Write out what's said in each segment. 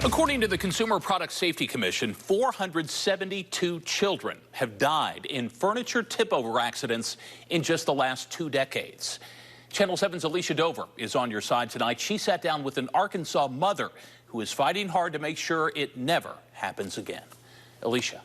According to the Consumer Product Safety Commission, 472 children have died in furniture tip-over accidents in just the last 2 decades. Channel 7's Elicia Dover is on your side tonight. She sat down with an Arkansas mother who is fighting hard to make sure it never happens again. Elicia.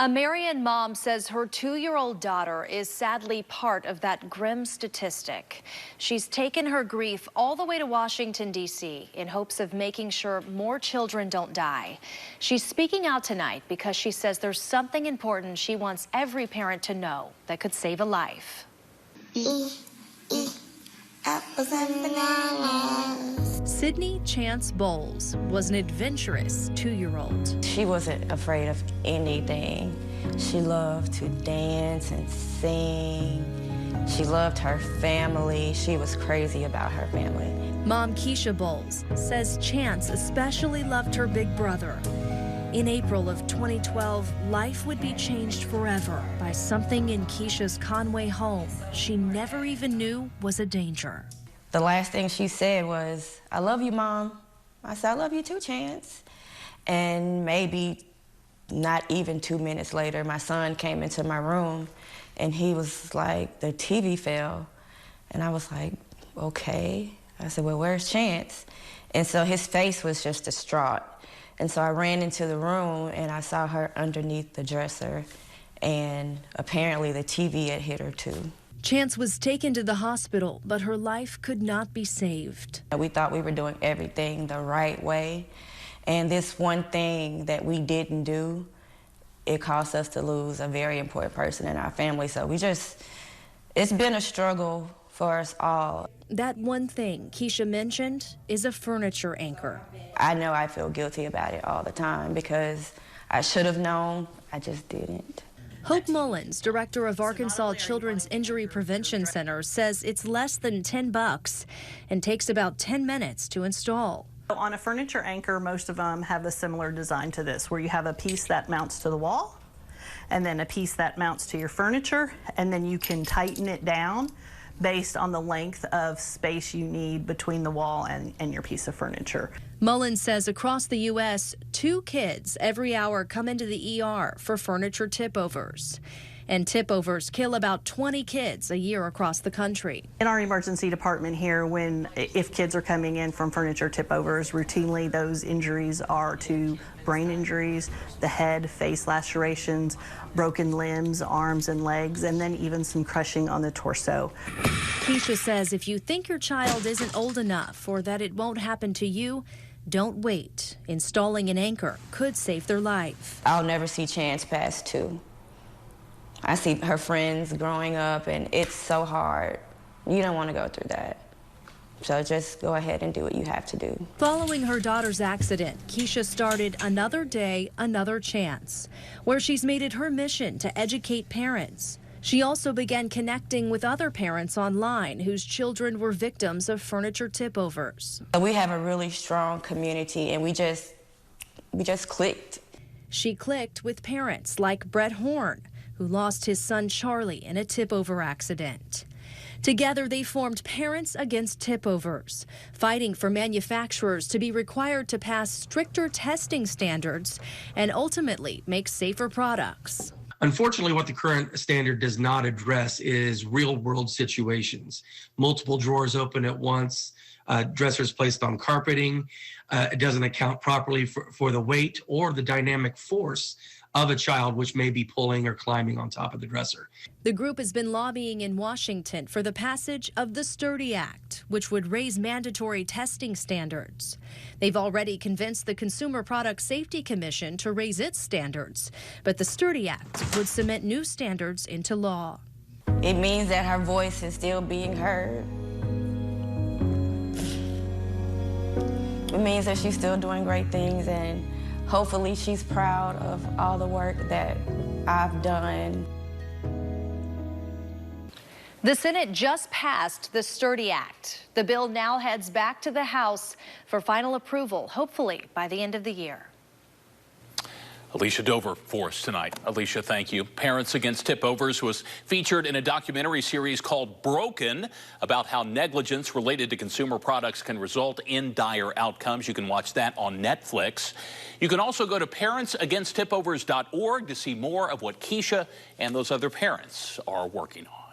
A Marion mom says her 2-year-old daughter is sadly part of that grim statistic. She's taken her grief all the way to Washington, D.C. in hopes of making sure more children don't die. She's speaking out tonight because she says there's something important she wants every parent to know that could save a life. Apples and bananas. Sydney Chance Bowles was an adventurous 2-year-old. She wasn't afraid of anything. She loved to dance and sing. She loved her family. She was crazy about her family. Mom Keisha Bowles says Chance especially loved her big brother. In April of 2012, life would be changed forever by something in Keisha's Conway home she never even knew was a danger. The last thing she said was, "I love you, Mom." I said, "I love you too, Chance." And maybe not even 2 minutes later, my son came into my room and he was like, "The TV fell." And I was like, "Okay." I said, "Well, where's Chance?" And so his face was just distraught. And so I ran into the room and I saw her underneath the dresser, and apparently the TV had hit her too. Chance was taken to the hospital, but her life could not be saved. We thought we were doing everything the right way, and this one thing that we didn't do, it caused us to lose a very important person in our family. So it's been a struggle for us all. That one thing Keisha mentioned is a furniture anchor. I know I feel guilty about it all the time because I should have known, I just didn't. Hope Mullins, director of Arkansas Children's Injury Prevention Center, says it's less than $10 and takes about 10 minutes to install. On a furniture anchor, most of them have a similar design to this, where you have a piece that mounts to the wall and then a piece that mounts to your furniture, and then you can tighten it down based on the length of space you need between the wall and your piece of furniture. Mullins says across the U.S., 2 kids every hour come into the ER for furniture tip-overs. And tip-overs kill about 20 kids a year across the country. In our emergency department here, if kids are coming in from furniture tip-overs, routinely those injuries are to brain injuries, the head, face lacerations, broken limbs, arms and legs, and then even some crushing on the torso. Keisha says if you think your child isn't old enough or that it won't happen to you, don't wait. Installing an anchor could save their life. I'll never see Chance past 2. I see her friends growing up, and it's so hard. You don't want to go through that. So just go ahead and do what you have to do. Following her daughter's accident, Keisha started Another Day, Another Chance, where she's made it her mission to educate parents. She also began connecting with other parents online whose children were victims of furniture tip-overs. We have a really strong community, and we just clicked. She clicked with parents like Brett Horn, who lost his son Charlie in a tip-over accident. Together, they formed Parents Against Tip-Overs, fighting for manufacturers to be required to pass stricter testing standards and ultimately make safer products. Unfortunately, what the current standard does not address is real-world situations. Multiple drawers open at once, dressers placed on carpeting. It doesn't account properly for the weight or the dynamic force of a child which may be pulling or climbing on top of the dresser. The group has been lobbying in Washington for the passage of the Sturdy Act, which would raise mandatory testing standards. They've already convinced the Consumer Product Safety Commission to raise its standards, but the Sturdy Act would cement new standards into law. It means that her voice is still being heard. It means that she's still doing great things, and hopefully she's proud of all the work that I've done. The Senate just passed the Sturdy Act. The bill now heads back to the House for final approval, hopefully by the end of the year. Elicia Dover for us tonight. Elicia, thank you. Parents Against Tipovers was featured in a documentary series called Broken about how negligence related to consumer products can result in dire outcomes. You can watch that on Netflix. You can also go to parentsagainsttipovers.org to see more of what Keisha and those other parents are working on.